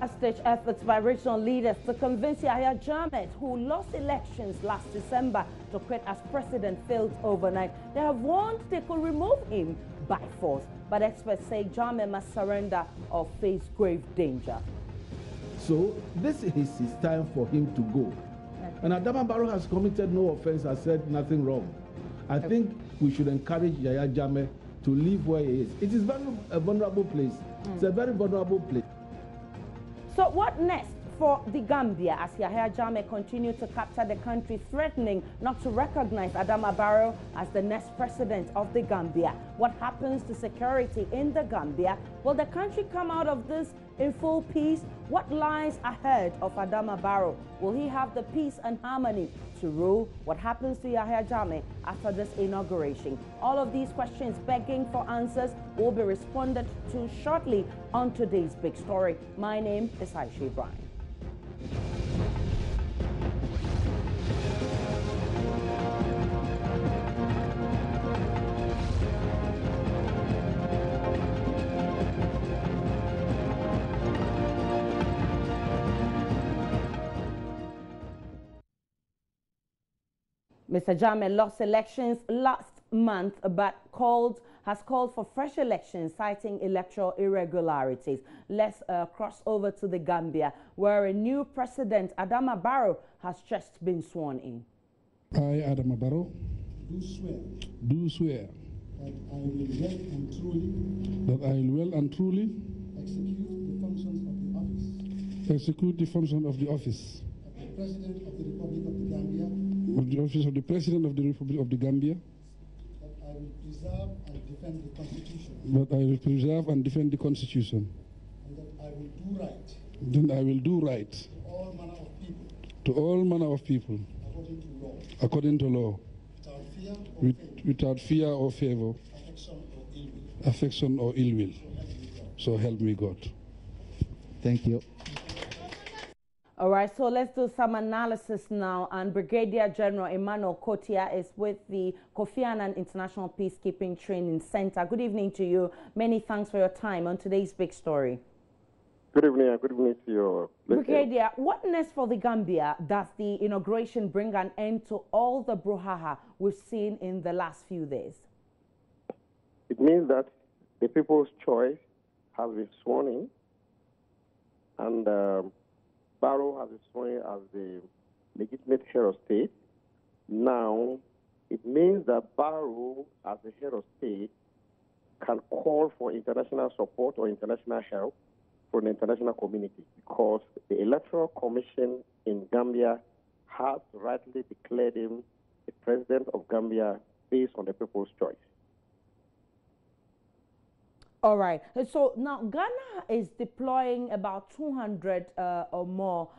Last-ditch efforts by regional leaders to convince Yahya Jammeh, who lost elections last December, to quit as president failed overnight. They have warned they could remove him by force, but experts say Jammeh must surrender or face grave danger. So this is his time for him to go. And Adama Barrow has committed no offense, has said nothing wrong. I think we should encourage Yahya Jammeh to leave where he is. It is a vulnerable place. It's a very vulnerable place. So what next for the Gambia as Yahya Jammeh continues to capture the country, threatening not to recognize Adama Barrow as the next president of the Gambia? What happens to security in the Gambia? Will the country come out of this in full peace? What lies ahead of Adama Barrow? Will he have the peace and harmony to rule? What happens to Yahya Jammeh after this inauguration? All of these questions begging for answers will be responded to shortly on today's big story. My name is Aisha Bryan. Mr. Jammeh lost elections last month, but has called for fresh elections, citing electoral irregularities. Let's cross over to the Gambia, where a new president, Adama Barrow, has just been sworn in. I, Adama Barrow, do swear that I will well and truly execute the functions of the office of the office of the President of the Republic of the Gambia, that I will preserve and defend the Constitution, that I will preserve and defend the Constitution, and that I will do right then I will do right to all manner of people to all manner of people according to law, without fear or favor, affection or ill will. So help me God. Thank you. All right, so let's do some analysis now. And Brigadier General Emmanuel Kotia is with the Kofi Annan International Peacekeeping Training Center. Good evening to you. Many thanks for your time on today's big story. Good evening, and good evening to you. Brigadier, what next for the Gambia? Does the inauguration bring an end to all the brouhaha we've seen in the last few days? It means that the people's choice has been sworn in, and Barrow has been sworn in as the legitimate head of state. Now, it means that Barrow, as the head of state, can call for international support or international help from the international community, because the Electoral Commission in Gambia has rightly declared him the president of Gambia based on the people's choice. All right. So now Ghana is deploying about 200 or more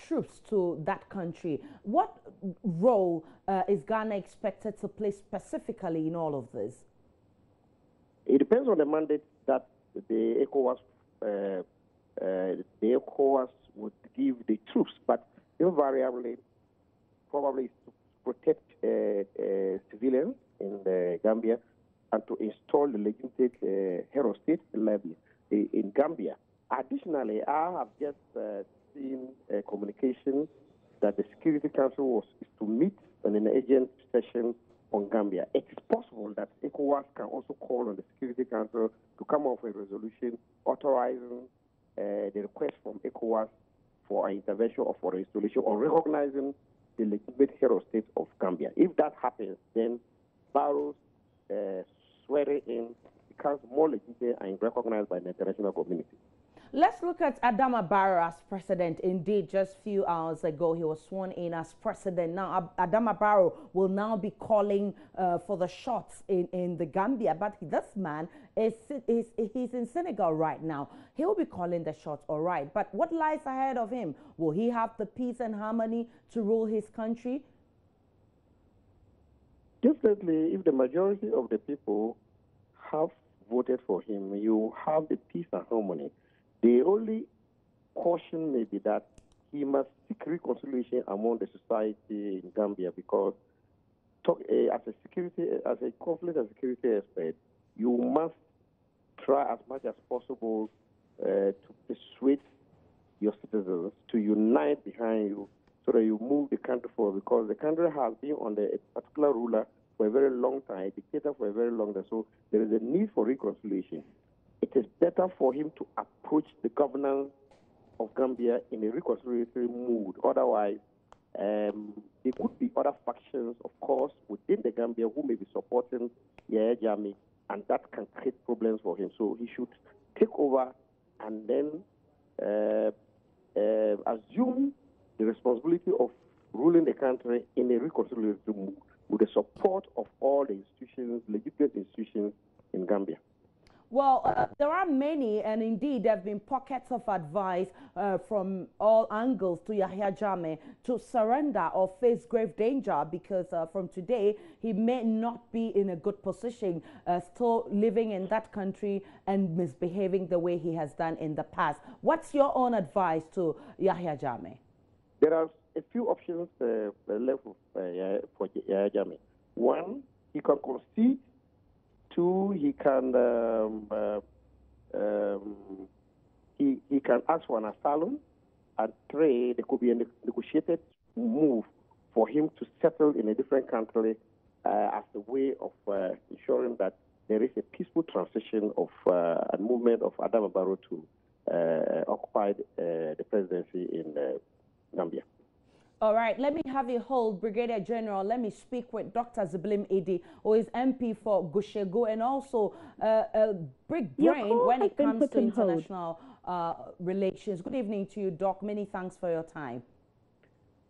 troops to that country. What role is Ghana expected to play specifically in all of this? It depends on the mandate that the ECOWAS would give the troops, but invariably, probably to protect civilians in the Gambia and to install the legitimate head of state in Gambia. Additionally, I have just seen a communication that the Security Council is to meet on an urgent session on Gambia. It is possible that ECOWAS can also call on the Security Council to come up with a resolution authorizing the request from ECOWAS for an intervention or for a installation or recognizing the legitimate head of state of Gambia. If that happens, then Barrow's swearing in becomes more legitimate and recognized by the international community. Let's look at Adama Barrow as president. Indeed, just a few hours ago, he was sworn in as president. Now, Adama Barrow will now be calling for the shots in the Gambia. But this man, he's in Senegal right now. He'll be calling the shots, all right. But what lies ahead of him? Will he have the peace and harmony to rule his country? Definitely, if the majority of the people have voted for him, you have the peace and harmony. The only caution may be that he must seek reconciliation among the society in Gambia, because as a conflict and security expert, you must try as much as possible to persuade your citizens to unite behind you so that you move the country forward, because the country has been under a particular ruler for a very long time, a dictator for a very long time. So there is a need for reconciliation. It is better for him to approach the governance of Gambia in a reconciliatory mood. Otherwise, there could be other factions, of course, within the Gambia who may be supporting Yahya Jammeh, and that can create problems for him. So he should take over and then assume the responsibility of ruling the country in a reconciliatory mood with the support of all the institutions, legitimate institutions in Gambia. Well, there are many, and indeed there have been pockets of advice from all angles to Yahya Jammeh to surrender or face grave danger, because from today he may not be in a good position, still living in that country and misbehaving the way he has done in the past. What's your own advice to Yahya Jammeh? There are a few options left for Yahya Jammeh. One, he can concede. Two, he can he can ask for an asylum. And three, there could be a negotiated move for him to settle in a different country as a way of ensuring that there is a peaceful transition of and movement of Adama Barrow to occupy the presidency in Gambia. All right, let me have you hold, Brigadier General. Let me speak with Dr. Ziblim Idi, who is MP for Gushegu and also a big brain when it comes to international relations. Good evening to you, Doc. Many thanks for your time.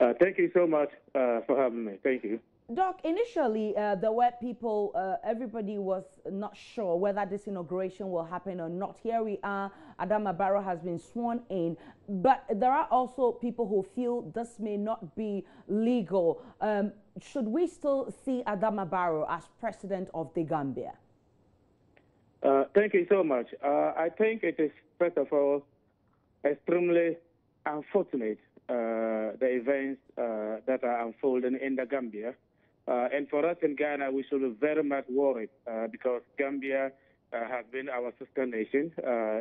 Thank you so much for having me. Thank you. Doc, initially there were people, everybody was not sure whether this inauguration will happen or not. Here we are, Adama Barrow has been sworn in, but there are also people who feel this may not be legal. Should we still see Adama Barrow as president of the Gambia? Thank you so much. I think it is, first of all, extremely unfortunate the events that are unfolding in the Gambia. And for us in Ghana, we should be very much worried because Gambia has been our sister nation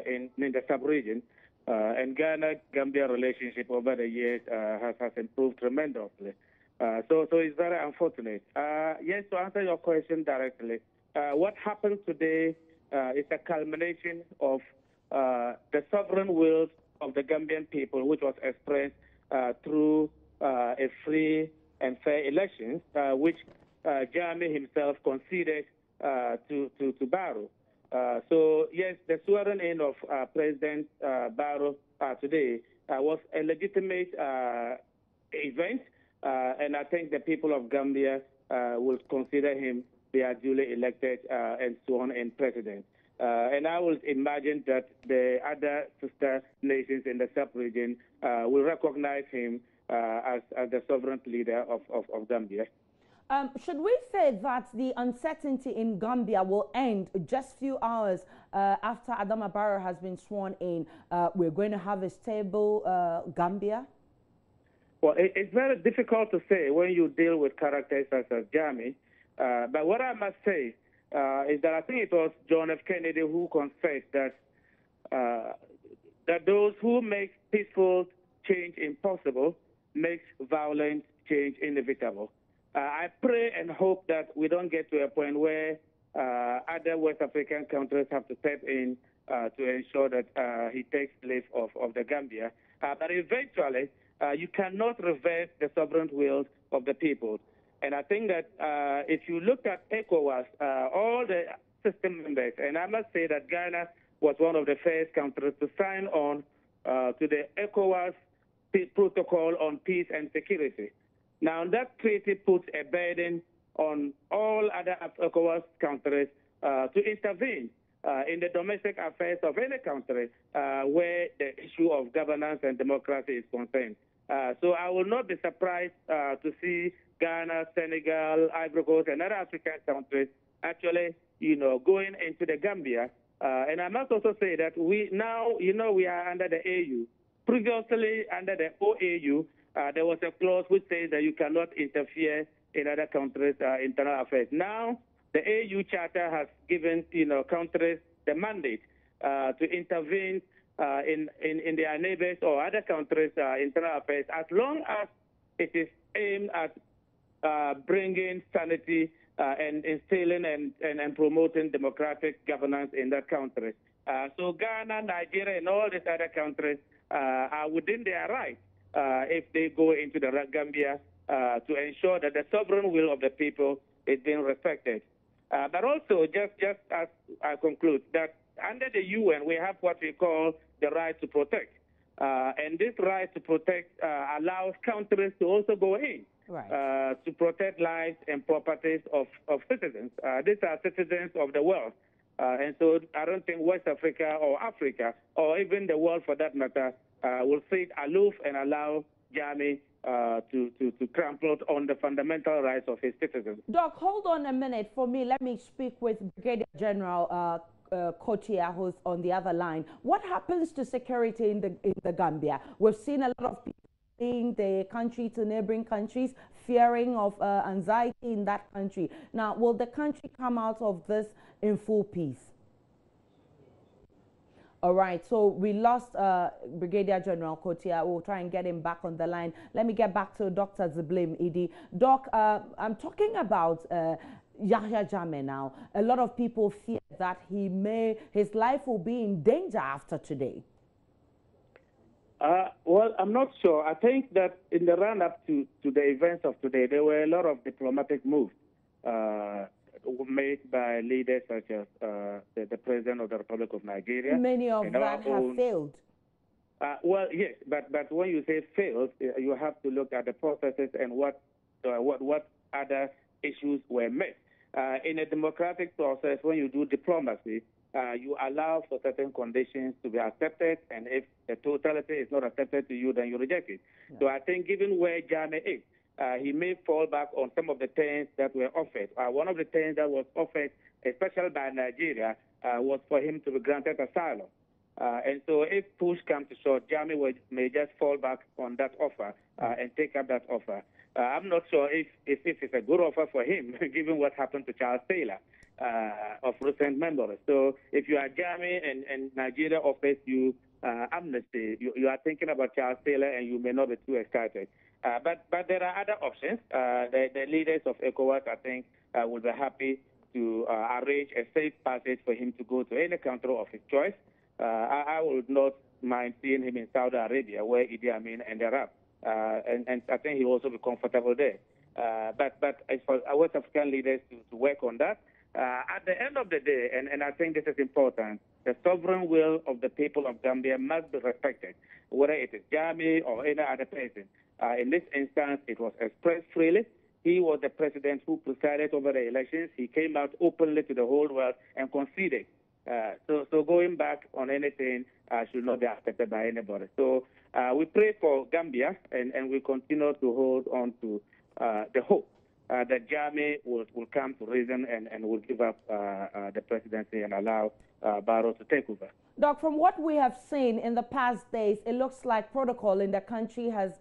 in the sub-region. And Ghana-Gambia relationship over the years has improved tremendously. So it's very unfortunate. Yes, to answer your question directly, what happened today is a culmination of the sovereign will of the Gambian people, which was expressed through a free and fair elections, which Jammeh himself conceded to Barrow. So yes, the swearing in of President Barrow today was a legitimate event, and I think the people of Gambia will consider him their duly elected and sworn in president. And I would imagine that the other sister nations in the sub-region will recognize him as the sovereign leader of Gambia. Should we say that the uncertainty in Gambia will end just a few hours after Adama Barrow has been sworn in? We're going to have a stable Gambia? Well, it's very difficult to say when you deal with characters such as Jammeh. But what I must say is that I think it was John F. Kennedy who confessed that that those who make peaceful change impossible makes violent change inevitable. I pray and hope that we don't get to a point where other West African countries have to step in to ensure that he takes leave of the Gambia. But eventually, you cannot reverse the sovereign will of the people. And I think that if you look at ECOWAS, all the system members, and I must say that Ghana was one of the first countries to sign on to the ECOWAS protocol on peace and security. Now, that treaty puts a burden on all other ECOWAS countries to intervene in the domestic affairs of any country where the issue of governance and democracy is concerned. So I will not be surprised to see Ghana, Senegal, Ivory Coast, and other African countries actually, going into the Gambia. And I must also say that we now, we are under the AU. Previously, under the OAU, there was a clause which says that you cannot interfere in other countries' internal affairs. Now, the AU Charter has given, countries the mandate to intervene in their neighbors or other countries' internal affairs, as long as it is aimed at bringing sanity and instilling and promoting democratic governance in that country. So Ghana, Nigeria, and all these other countries are within their right if they go into the Gambia to ensure that the sovereign will of the people is being respected. But also, just as I conclude, that under the UN, we have what we call the right to protect. And this right to protect allows countries to also go in to protect lives and properties of citizens. These are citizens of the world. And so I don't think West Africa or Africa, or even the world for that matter, will sit aloof and allow Jammeh to trample on the fundamental rights of his citizens. Doc, hold on a minute for me. Let me speak with Brigadier General Kotia, who's on the other line. What happens to security in the Gambia? We've seen a lot of people fleeing the country to neighboring countries, fearing of anxiety in that country. Now, will the country come out of this in full peace? All right, so we lost Brigadier General Kotia. We'll try and get him back on the line. Let me get back to Dr. Ziblim Idi. Doc, I'm talking about Yahya Jammeh now. A lot of people fear that his life will be in danger after today. Well, I'm not sure. I think that in the run-up to the events of today, there were a lot of diplomatic moves made by leaders such as the President of the Republic of Nigeria. Many of that have failed. Well, yes, but when you say failed, you have to look at the processes and what other issues were met. In a democratic process, when you do diplomacy, you allow for certain conditions to be accepted, and if the totality is not accepted to you, then you reject it. Yeah. So I think given where Jammeh is, he may fall back on some of the terms that were offered. One of the terms that was offered, especially by Nigeria, was for him to be granted asylum. And so if push comes to shove, Jammeh may just fall back on that offer and take up that offer. I'm not sure if it's a good offer for him, given what happened to Charles Taylor of recent memory. So if you are Jammeh and Nigeria offers you amnesty, you are thinking about Charles Taylor and you may not be too excited. But there are other options. The leaders of ECOWAS, I think, will be happy to arrange a safe passage for him to go to any country of his choice. I would not mind seeing him in Saudi Arabia, where Idi Amin ended up. And I think he'll also be comfortable there. But as for our West African leaders to work on that, at the end of the day, and I think this is important, the sovereign will of the people of Gambia must be respected, whether it is Jammeh or any other person. In this instance, it was expressed freely. He was the president who presided over the elections. He came out openly to the whole world and conceded. So going back on anything should not be accepted by anybody. So we pray for Gambia, and we continue to hold on to the hope that Jammeh will come to reason and will give up the presidency and allow Barrow to take over. Doc, from what we have seen in the past days, it looks like protocol in the country has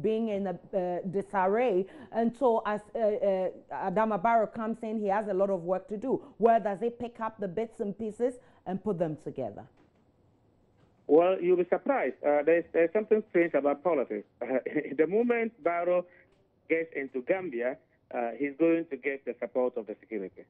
been in a disarray. And so as Adama Barrow comes in, he has a lot of work to do. Where does he pick up the bits and pieces and put them together? Well, you'll be surprised. There's something strange about politics. The moment Barrow gets into Gambia, he's going to get the support of the security.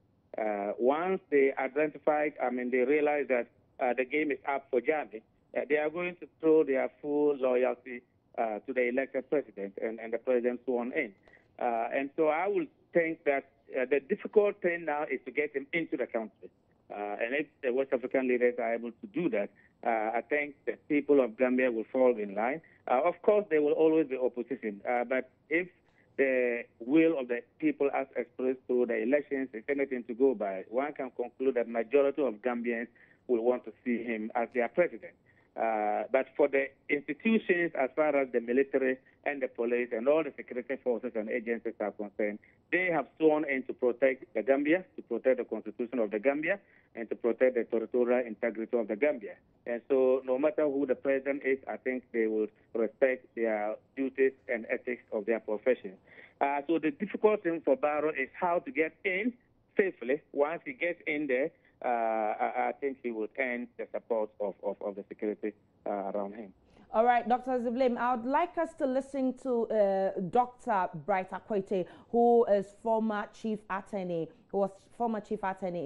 Once they identify, they realize that the game is up for Jammeh, they are going to throw their full loyalty to the elected president and the president sworn in. And so I would think that the difficult thing now is to get him into the country. And if the West African leaders are able to do that, I think the people of Gambia will fall in line. Of course, there will always be opposition, but if the will of the people as expressed through the elections is anything to go by, one can conclude that majority of Gambians will want to see him as their president. But for the institutions, as far as the military and the police and all the security forces and agencies are concerned, they have sworn in to protect the Gambia, to protect the constitution of the Gambia, and to protect the territorial integrity of the Gambia. And so no matter who the president is, I think they will respect their duties and ethics of their profession. So the difficult thing for Barrow is how to get in safely. Once he gets in there, I think he would earn the support of the security around him. All right, Dr. Ziblim, I would like us to listen to Dr. Bright Akwete, who is former chief attorney,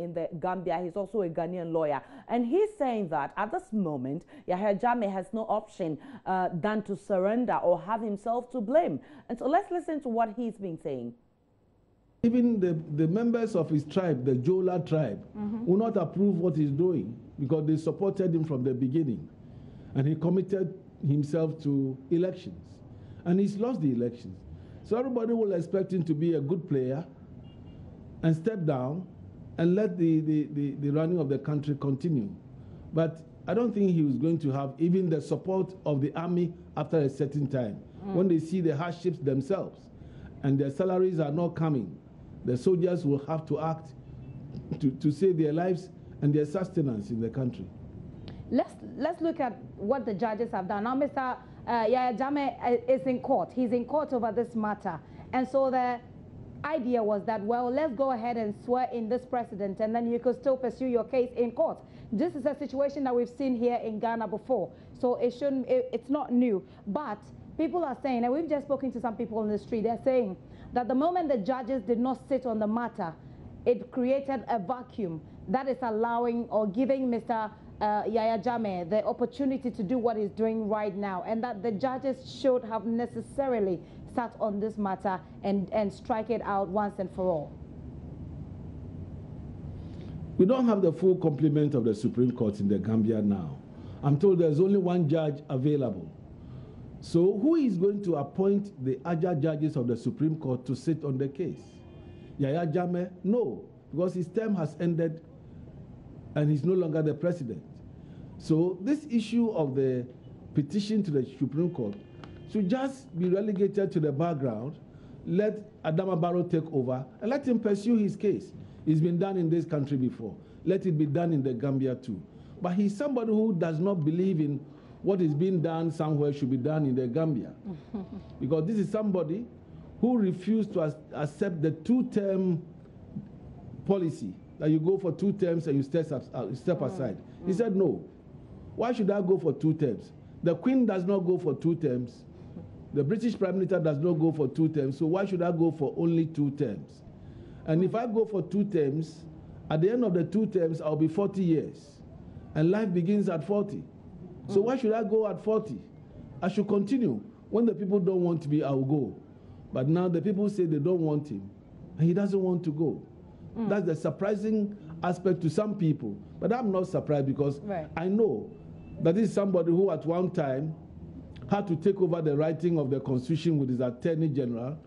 in the Gambia. He's also a Ghanaian lawyer. And he's saying that at this moment, Yahya Jammeh has no option than to surrender or have himself to blame. And so let's listen to what he's been saying. Even the members of his tribe, the Jola tribe, will not approve what he's doing because they supported him from the beginning. And he committed himself to elections. And he's lost the elections. So everybody will expect him to be a good player and step down and let the running of the country continue. But I don't think he was going to have even the support of the army after a certain time. When they see the hardships themselves and their salaries are not coming, the soldiers will have to act to save their lives and their sustenance in the country. Let's look at what the judges have done. Now, Mr. Yahya Jammeh is in court. He's in court over this matter. And so the idea was that, well, let's go ahead and swear in this president, and then you could still pursue your case in court. This is a situation that we've seen here in Ghana before. So it's not new. But people are saying, and we've just spoken to some people on the street, they're saying that the moment the judges did not sit on the matter, it created a vacuum that is allowing or giving Mr. Yahya Jammeh the opportunity to do what he's doing right now, and that the judges should have necessarily sat on this matter and strike it out once and for all. We don't have the full complement of the Supreme Court in the Gambia now. I'm told there's only one judge available. So who is going to appoint the other judges of the Supreme Court to sit on the case? Yahya Jammeh? No, because his term has ended and he's no longer the president. So this issue of the petition to the Supreme Court should just be relegated to the background. Let Adama Barrow take over and let him pursue his case. It's been done in this country before. Let it be done in the Gambia too. But he's somebody who does not believe in what is being done somewhere should be done in the Gambia. Because this is somebody who refused to accept the two-term policy, that you go for 2 terms and you step aside. He said, no. Why should I go for 2 terms? The Queen does not go for 2 terms. The British Prime Minister does not go for 2 terms. So why should I go for only 2 terms? And if I go for 2 terms, at the end of the 2 terms, I'll be 40 years. And life begins at 40. So why should I go at 40? I should continue. When the people don't want me, I'll go. But now the people say they don't want him, and he doesn't want to go. That's the surprising aspect to some people. But I'm not surprised because I know that this is somebody who at one time had to take over the writing of the Constitution with his Attorney General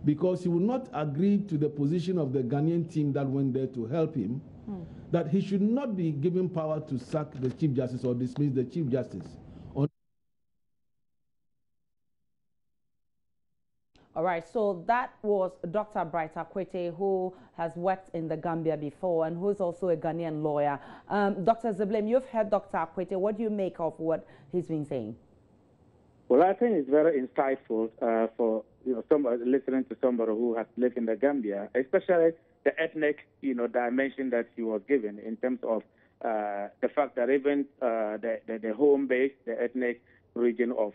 because he would not agree to the position of the Ghanaian team that went there to help him, that he should not be given power to sack the Chief Justice or dismiss the Chief Justice. All right, so that was Dr. Bright Akwete, who has worked in the Gambia before and who's also a Ghanaian lawyer. Dr. Ziblim, you've heard Dr. Akwete. What do you make of what he's been saying? Well, I think it's very insightful for somebody listening to somebody who has lived in the Gambia, especially the ethnic dimension that he was given in terms of the fact that even the home base, the ethnic region of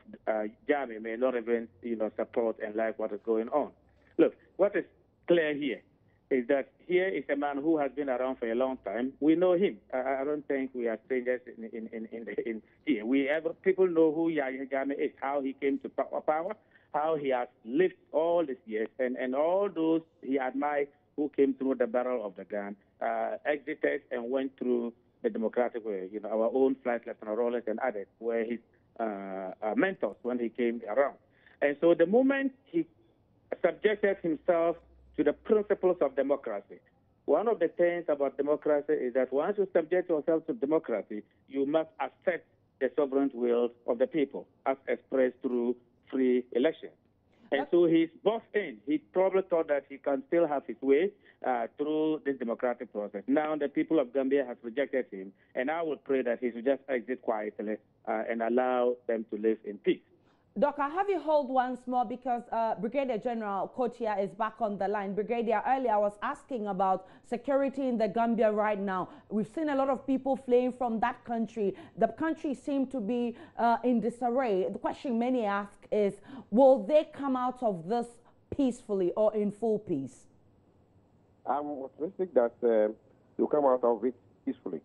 Jammeh may not even support and like what is going on. Look, what is clear here is that here is a man who has been around for a long time. We know him. I don't think we are strangers in here. People know who Yahya Jammeh is, how he came to power, how he has lived all these years, and all those he admired who came through the barrel of the gun, exited and went through the democratic way. Our own Flight Lieutenant Rollins and others were his mentors when he came around. And so the moment he subjected himself to the principles of democracy, one of the things about democracy is that once you subject yourself to democracy, you must accept the sovereign will of the people as expressed through free elections. And so he's bought in. He probably thought that he can still have his way through this democratic process. Now the people of Gambia have rejected him, and I would pray that he should just exit quietly and allow them to live in peace. Doc, I'll have you hold once more because Brigadier General Kotia is back on the line. Brigadier, earlier I was asking about security in the Gambia right now. We've seen a lot of people fleeing from that country. The country seems to be in disarray. The question many ask is, will they come out of this peacefully or in full peace? I'm optimistic that they'll come out of it peacefully.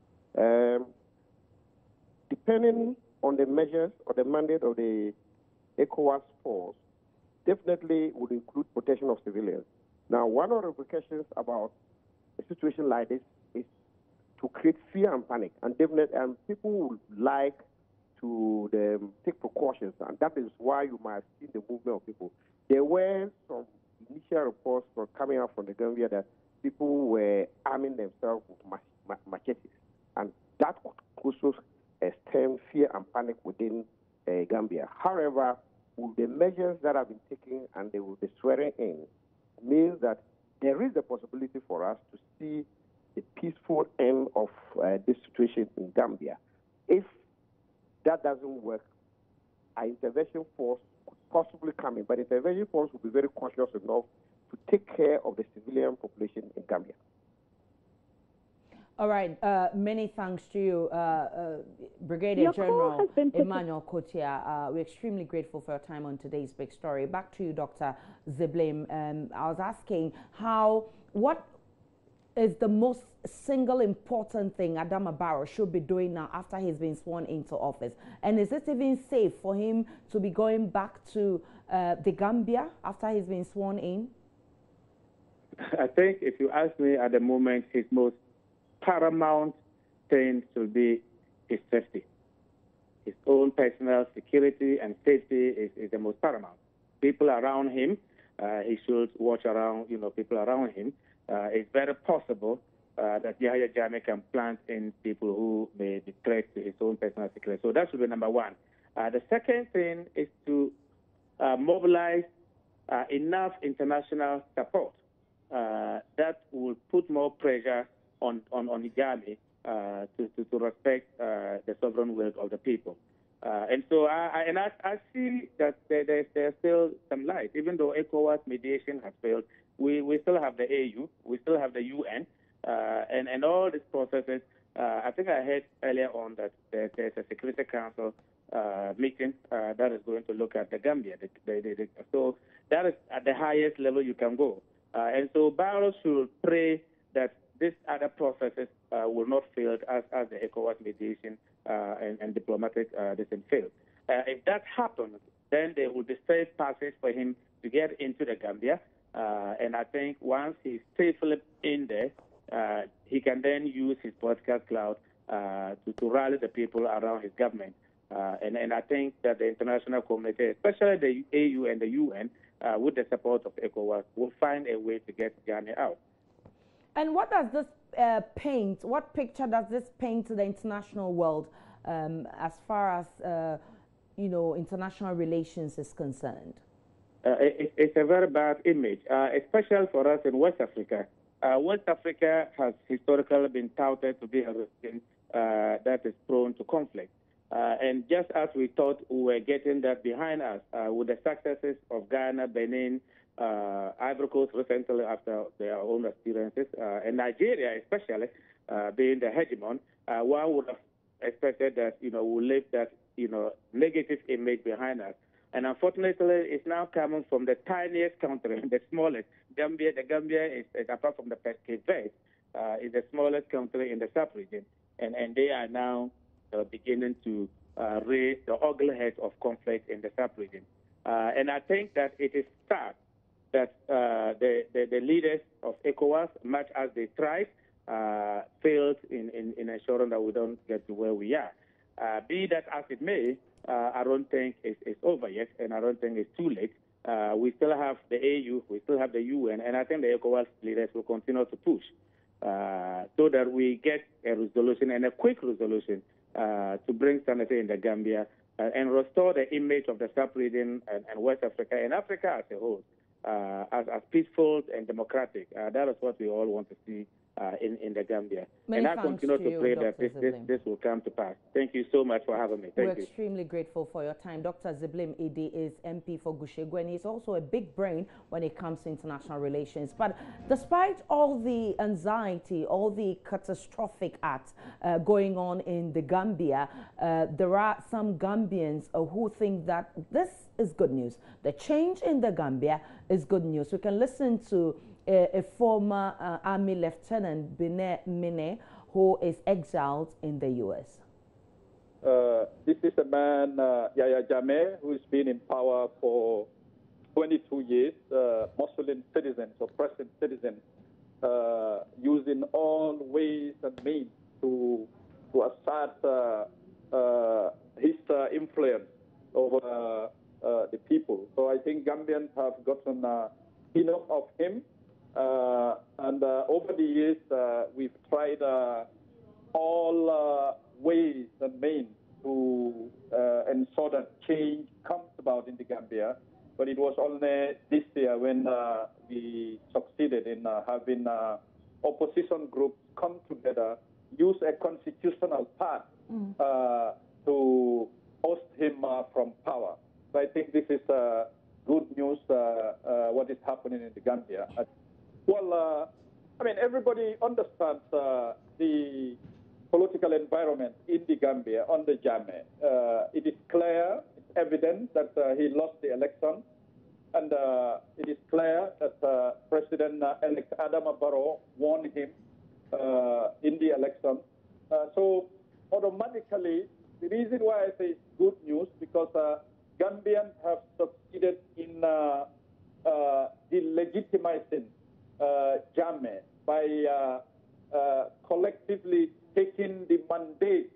Depending on the measures or the mandate of the ECOWAS force, definitely would include protection of civilians. Now, one of the repercussions about a situation like this is to create fear and panic, and definitely, people would like to take precautions, and that is why you might have seen the movement of people. There were some initial reports coming out from the Gambia that people were arming themselves with machetes, and that could also stem fear and panic within Gambia. However, with the measures that have been taken and they will be swearing in, means that there is a possibility for us to see a peaceful end of this situation in Gambia. If that doesn't work, our intervention force could possibly come in, but the intervention force will be very cautious enough to take care of the civilian population in Gambia. All right. Many thanks to you, Brigadier General Emmanuel Kotia. We're extremely grateful for your time on today's big story. Back to you, Dr. Zeblem. I was asking what is the most single important thing Adama Barrow should be doing now after he's been sworn into office? And is it even safe for him to be going back to the Gambia after he's been sworn in? I think if you ask me at the moment, his most paramount thing should be his safety. His own personal security and safety is the most paramount. People around him, he should watch around, people around him. It's very possible that Yahya Jammeh can plant in people who may be threats to his own personal security. So that should be number one. The second thing is to mobilize enough international support that will put more pressure on Jammeh to respect the sovereign will of the people. And so I see that there's still some light. Even though ECOWAS mediation has failed, we still have the AU, we still have the UN, and all these processes. I think I heard earlier on that there's a Security Council meeting that is going to look at the Gambia. So that is at the highest level you can go. And so Barrow should pray that these other processes will not fail as the ECOWAS mediation and diplomatic doesn't fail. If that happens, then there will be safe passage for him to get into the Gambia. And I think once he's safely in there, he can then use his political clout to rally the people around his government. And I think that the international community, especially the AU and the UN, with the support of ECOWAS, will find a way to get Jammeh out. And what does this paint, what picture does this paint to the international world as far as, international relations is concerned? It's a very bad image, especially for us in West Africa. West Africa has historically been touted to be a region that is prone to conflict. And just as we thought we were getting that behind us with the successes of Ghana, Benin, Ivory Coast recently after their own experiences, and Nigeria especially being the hegemon, one would have expected that, we'll leave that, negative image behind us. And unfortunately, it's now coming from the tiniest country, the smallest. Gambia. The Gambia is apart from the Cape Verde, is the smallest country in the sub-region. And they are now beginning to raise the ugly head of conflict in the sub-region. And I think that it is sad that the leaders of ECOWAS, much as they tried, failed in ensuring that we don't get to where we are. Be that as it may, I don't think it's over yet, and I don't think it's too late. We still have the AU, we still have the UN, and I think the ECOWAS leaders will continue to push so that we get a resolution, and a quick resolution, to bring sanity in the Gambia and restore the image of the sub-region and West Africa and Africa as a whole as peaceful and democratic. That is what we all want to see in the Gambia. Many and I thanks continue to to you, pray Dr. that this will come to pass. Thank you so much for having me. Thank We're you. extremely grateful for your time. Dr. Ziblim Idi is MP for Gushegu, and he's also a big brain when it comes to international relations. But despite all the anxiety, all the catastrophic acts going on in the Gambia, there are some Gambians who think that this is good news. The change in the Gambia is good news. We can listen to a former Army Lieutenant, Bine Mine, who is exiled in the U.S. This is a man, Yahya Jammeh, who has been in power for 22 years, Muslim citizens, oppressed citizens, using all ways and means to assert his influence over the people. So I think Gambians have gotten enough of him. And over the years, we've tried all ways and means to ensure that change comes about in the Gambia. But it was only this year when we succeeded in having opposition groups come together, use a constitutional path to oust him from power. So I think this is good news, what is happening in the Gambia. Well, I mean, everybody understands the political environment in the Gambia under Jammeh. It is clear, it's evident that he lost the election, and it is clear that President-elect Adama Barrow won him in the election. So automatically, the reason why I say it's good news, because Gambians have succeeded in delegitimizing Jammeh by collectively taking the mandate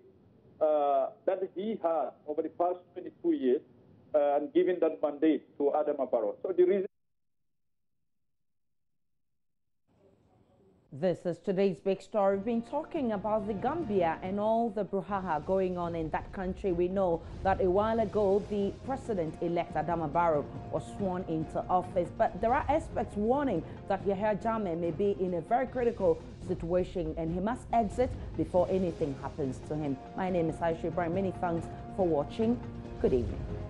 that he had over the past 22 years and giving that mandate to Adama Barrow. So the reason. This is today's big story. We've been talking about the Gambia and all the brouhaha going on in that country. We know that a while ago, the president-elect Adama Barrow was sworn into office. But there are experts warning that Yahya Jammeh may be in a very critical situation and he must exit before anything happens to him. My name is Aisha Ibrahim. Many thanks for watching. Good evening.